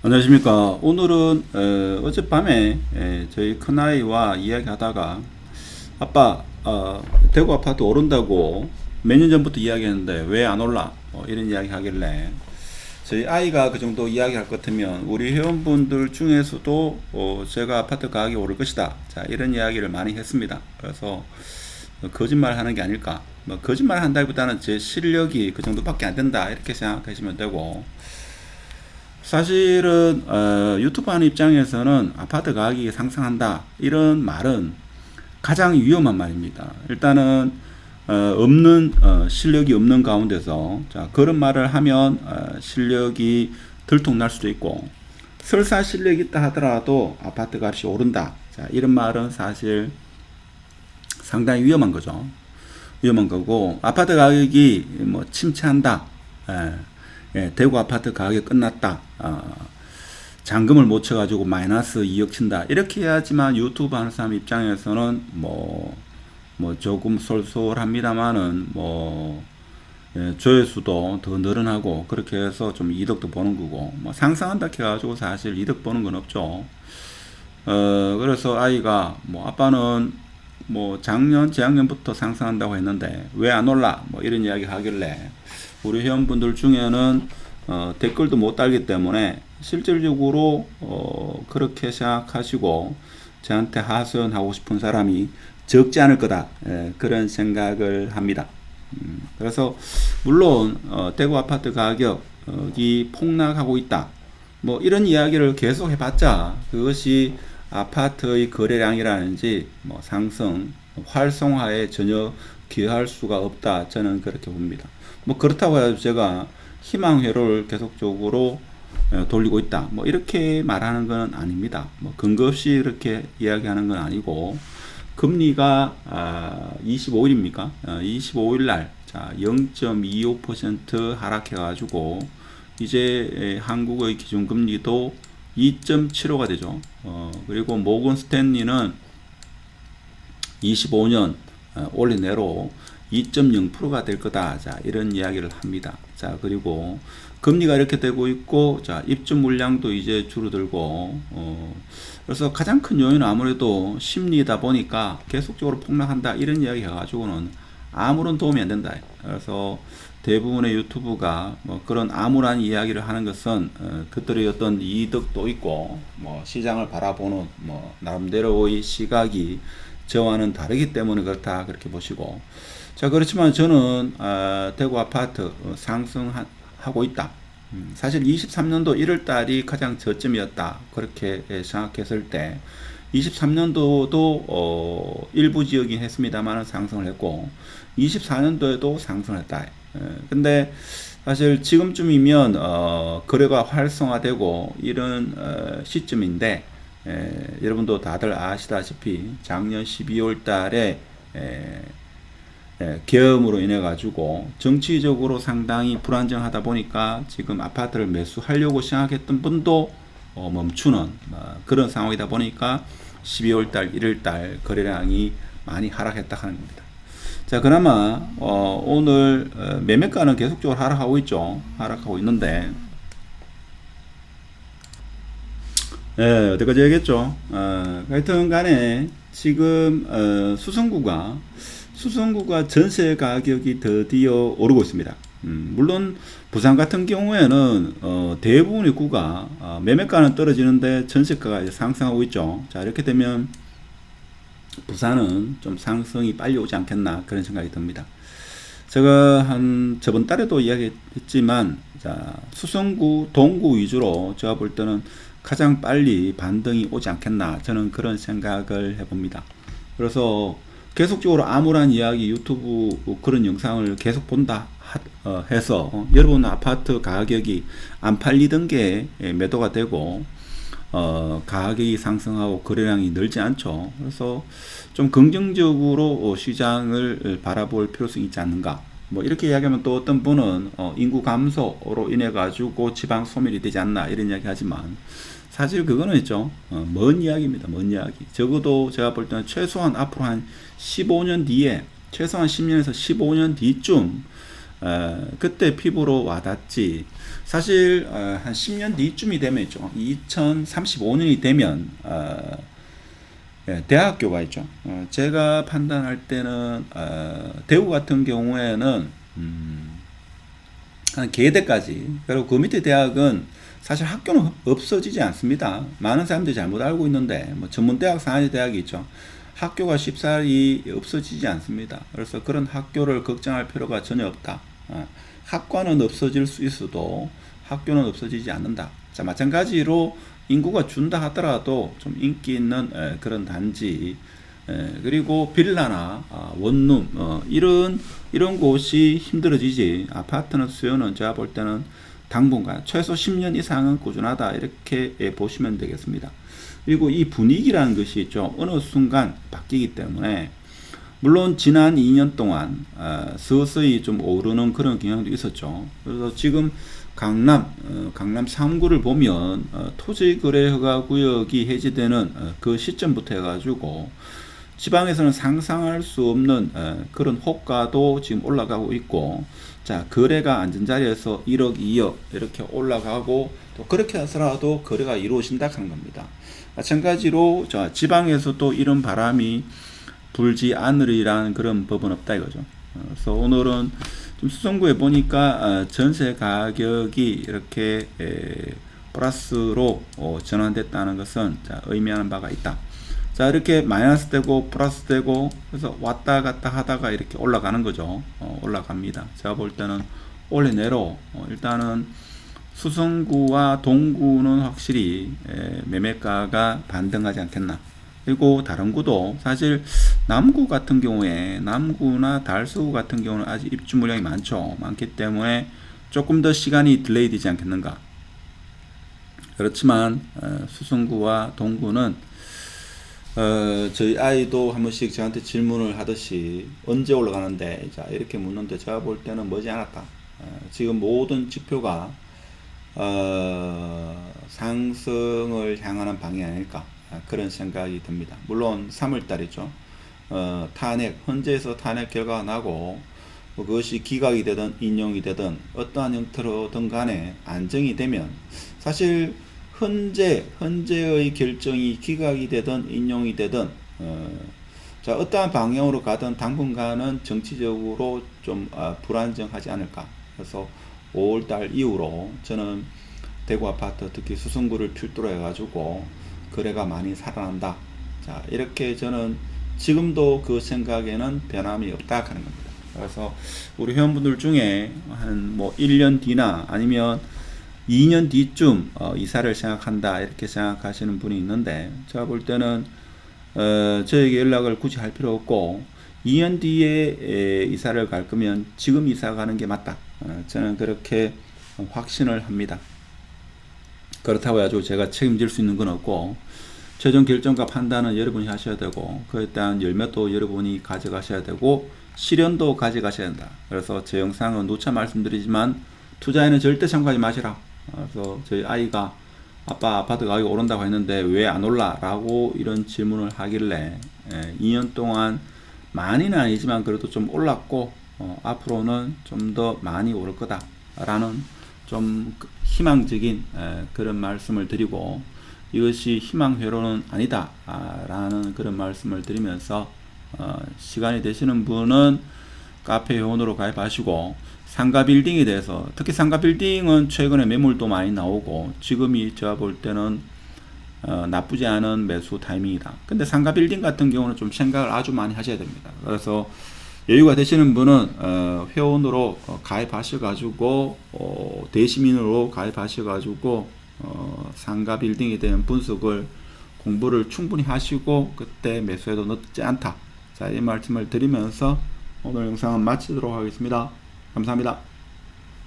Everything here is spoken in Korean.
안녕하십니까. 오늘은 어젯밤에 저희 큰아이와 이야기하다가 아빠 대구 아파트 오른다고 몇 년 전부터 이야기했는데 왜 안 올라? 이런 이야기 하길래 저희 아이가 그 정도 이야기할 것 같으면 우리 회원분들 중에서도 제가 아파트 가격이 오를 것이다. 자, 이런 이야기를 많이 했습니다. 그래서 거짓말 하는 게 아닐까. 뭐 거짓말 한다기보다는 제 실력이 그 정도밖에 안 된다. 이렇게 생각하시면 되고, 사실은 유튜브 하는 입장에서는 아파트 가격이 상승한다 이런 말은 가장 위험한 말입니다. 일단은 없는 실력이 없는 가운데서 자, 그런 말을 하면 실력이 들통날 수도 있고, 설사 실력이 있다 하더라도 아파트 값이 오른다. 자, 이런 말은 사실 상당히 위험한 거죠. 위험한 거고, 아파트 가격이 뭐 침체한다. 예, 대구 아파트 가격이 끝났다. 잔금을 못 쳐가지고 마이너스 2억 친다. 이렇게 해야지만 유튜브 하는 사람 입장에서는 뭐 조금 쏠쏠합니다만은 조회수도 더 늘어나고 그렇게 해서 좀 이득도 보는 거고, 뭐 상승한다 해가지고 사실 이득 보는 건 없죠. 그래서 아이가 아빠는 작년, 재작년부터 상승한다고 했는데 왜 안 올라? 뭐 이런 이야기 하길래 우리 회원분들 중에는 댓글도 못 달기 때문에 실질적으로 그렇게 생각하시고 저한테 하소연하고 싶은 사람이 적지 않을 거다. 그런 생각을 합니다. 그래서 물론 대구 아파트 가격이 폭락하고 있다. 뭐 이런 이야기를 계속 해봤자 그것이 아파트의 거래량이라든지 상승, 활성화에 전혀 기여할 수가 없다. 저는 그렇게 봅니다. 그렇다고 해서 제가 희망 회로를 계속적으로 돌리고 있다. 이렇게 말하는 건 아닙니다. 근거 없이 이렇게 이야기하는 건 아니고, 금리가 25일입니까? 25일 날 0.25% 하락해가지고 이제 한국의 기준금리도 2.75가 되죠. 그리고 모건 스탠리는 25년 올해 내로 2.0%가 될 거다. 자, 이런 이야기를 합니다. 자, 그리고 금리가 이렇게 되고 있고, 자, 입주 물량도 이제 줄어들고, 그래서 가장 큰 요인은 아무래도 심리다 보니까 계속적으로 폭락한다. 이런 이야기 해가지고는 아무런 도움이 안 된다. 그래서 대부분의 유튜브가 그런 암울한 이야기를 하는 것은 그들의 어떤 이득도 있고, 시장을 바라보는 나름대로의 시각이 저와는 다르기 때문에 그렇다. 그렇게 보시고. 자, 그렇지만 저는 대구 아파트 상승하고 있다. 사실 23년도 1월 달이 가장 저점이었다. 그렇게 생각했을 때 23년도도 일부 지역이 했습니다만 상승을 했고 24년도에도 상승을 했다. 근데 사실 지금쯤이면 거래가 활성화되고 이런 시점인데, 여러분도 다들 아시다시피 작년 12월 달에 계엄으로 인해 가지고 정치적으로 상당히 불안정하다 보니까 지금 아파트를 매수하려고 생각했던 분도 멈추는 그런 상황이다 보니까 12월달, 1월달 거래량이 많이 하락했다 하는 겁니다. 자, 그나마 오늘 매매가는 계속적으로 하락하고 있죠. 하락하고 있는데, 어디까지 얘기했죠? 하여튼 간에 지금 수성구가 전세 가격이 드디어 오르고 있습니다. 물론 부산 같은 경우에는 대부분의 구가 매매가는 떨어지는데 전세가가 이제 상승하고 있죠. 자, 이렇게 되면 부산은 좀 상승이 빨리 오지 않겠나 그런 생각이 듭니다. 제가 저번 달에도 이야기했지만, 자, 수성구, 동구 위주로 제가 볼 때는 가장 빨리 반등이 오지 않겠나 저는 그런 생각을 해봅니다. 그래서 계속적으로 암울한 이야기 유튜브 그런 영상을 계속 본다 해서 여러분 아파트 가격이 안 팔리던 게 매도가 되고 가격이 상승하고 거래량이 늘지 않죠. 그래서 좀 긍정적으로 시장을 바라볼 필요성이 있지 않는가. 이렇게 이야기하면 또 어떤 분은 인구 감소로 인해 가지고 지방 소멸이 되지 않나 이런 이야기 하지만 사실 그거는 있죠. 먼 이야기입니다. 먼 이야기. 적어도 제가 볼 때는 최소한 앞으로 한 15년 뒤에, 최소한 10년에서 15년 뒤쯤 그때 피부로 와닿지. 사실 한 10년 뒤쯤이 되면 있죠. 2035년이 되면 대학교가 있죠. 제가 판단할 때는 대구 같은 경우에는 한 계대까지, 그리고 그 밑에 대학은 사실 학교는 없어지지 않습니다. 많은 사람들이 잘못 알고 있는데 뭐 전문대학, 상하대학이 있죠. 학교가 쉽사리 없어지지 않습니다. 그래서 그런 학교를 걱정할 필요가 전혀 없다. 학과는 없어질 수 있어도 학교는 없어지지 않는다. 자, 마찬가지로 인구가 준다 하더라도 좀 인기 있는 그런 단지, 그리고 빌라나 원룸 이런 곳이 힘들어지지. 아파트는 수요는 제가 볼 때는 당분간 최소 10년 이상은 꾸준하다, 이렇게 보시면 되겠습니다. 그리고 이 분위기라는 것이 있죠. 어느 순간 바뀌기 때문에, 물론 지난 2년 동안 서서히 좀 오르는 그런 경향도 있었죠. 그래서 지금 강남 3구를 보면 토지거래허가구역이 해제되는 그 시점부터 해가지고 지방에서는 상상할 수 없는 그런 호가도 지금 올라가고 있고, 자, 거래가 앉은 자리에서 1억, 2억 이렇게 올라가고, 또 그렇게 해서라도 거래가 이루어진다 하는 겁니다. 마찬가지로 지방에서도 이런 바람이 불지 않으리라는 그런 법은 없다 이거죠. 그래서 오늘은 좀 수성구에 보니까 전세 가격이 이렇게 플러스로 전환됐다는 것은 의미하는 바가 있다. 자, 이렇게 마이너스 되고 플러스 되고, 그래서 왔다 갔다 하다가 이렇게 올라가는 거죠. 올라갑니다. 제가 볼 때는 올해 내로 일단은 수성구와 동구는 확실히 매매가가 반등하지 않겠나. 그리고 다른 구도, 사실 남구 같은 경우에, 남구나 달서구 같은 경우는 아직 입주 물량이 많기 때문에 조금 더 시간이 딜레이 되지 않겠는가. 그렇지만 수성구와 동구는 저희 아이도 한 번씩 저한테 질문을 하듯이 언제 올라가는데, 자, 이렇게 묻는데 제가 볼 때는 머지않았다. 지금 모든 지표가 상승을 향하는 방향이 아닐까, 그런 생각이 듭니다. 물론 3월달이죠. 헌재에서 탄핵 결과가 나고, 그것이 기각이 되든 인용이 되든 어떠한 형태로든 간에 안정이 되면, 사실 헌재의 결정이 기각이 되든 인용이 되든 자, 어떠한 방향으로 가든 당분간은 정치적으로 좀 불안정하지 않을까. 그래서 5월달 이후로 저는 대구 아파트, 특히 수성구를 필두로 해가지고 거래가 많이 살아난다. 자, 이렇게 저는 지금도 그 생각에는 변함이 없다 하는 겁니다. 그래서 우리 회원분들 중에 한 뭐 1년 뒤나 아니면 2년 뒤쯤 이사를 생각한다, 이렇게 생각하시는 분이 있는데, 제가 볼 때는 저에게 연락을 굳이 할 필요 없고, 2년 뒤에 이사를 갈 거면 지금 이사 가는 게 맞다. 저는 그렇게 확신을 합니다. 그렇다고 해가지고 제가 책임질 수 있는 건 없고, 최종 결정과 판단은 여러분이 하셔야 되고, 그에 대한 열매도 여러분이 가져가셔야 되고, 실현도 가져가셔야 된다. 그래서 제 영상은 누차 말씀드리지만 투자에는 절대 참고하지 마시라. 그래서 저희 아이가 아빠 아파트 가격이 오른다고 했는데 왜 안 올라? 라고 이런 질문을 하길래 2년 동안 많이는 아니지만 그래도 좀 올랐고, 앞으로는 좀 더 많이 오를 거다 라는 좀 희망적인 그런 말씀을 드리고, 이것이 희망회로는 아니다 라는 그런 말씀을 드리면서 시간이 되시는 분은 카페 회원으로 가입하시고, 상가 빌딩에 대해서, 특히 상가 빌딩은 최근에 매물도 많이 나오고 지금이 제가 볼 때는 나쁘지 않은 매수 타이밍이다. 근데 상가 빌딩 같은 경우는 좀 생각을 아주 많이 하셔야 됩니다. 그래서 여유가 되시는 분은 회원으로 가입하셔가지고 대시민으로 가입하셔가지고 상가 빌딩에 대한 분석을 공부를 충분히 하시고 그때 매수해도 늦지 않다. 자, 이 말씀을 드리면서 오늘 영상은 마치도록 하겠습니다. 감사합니다.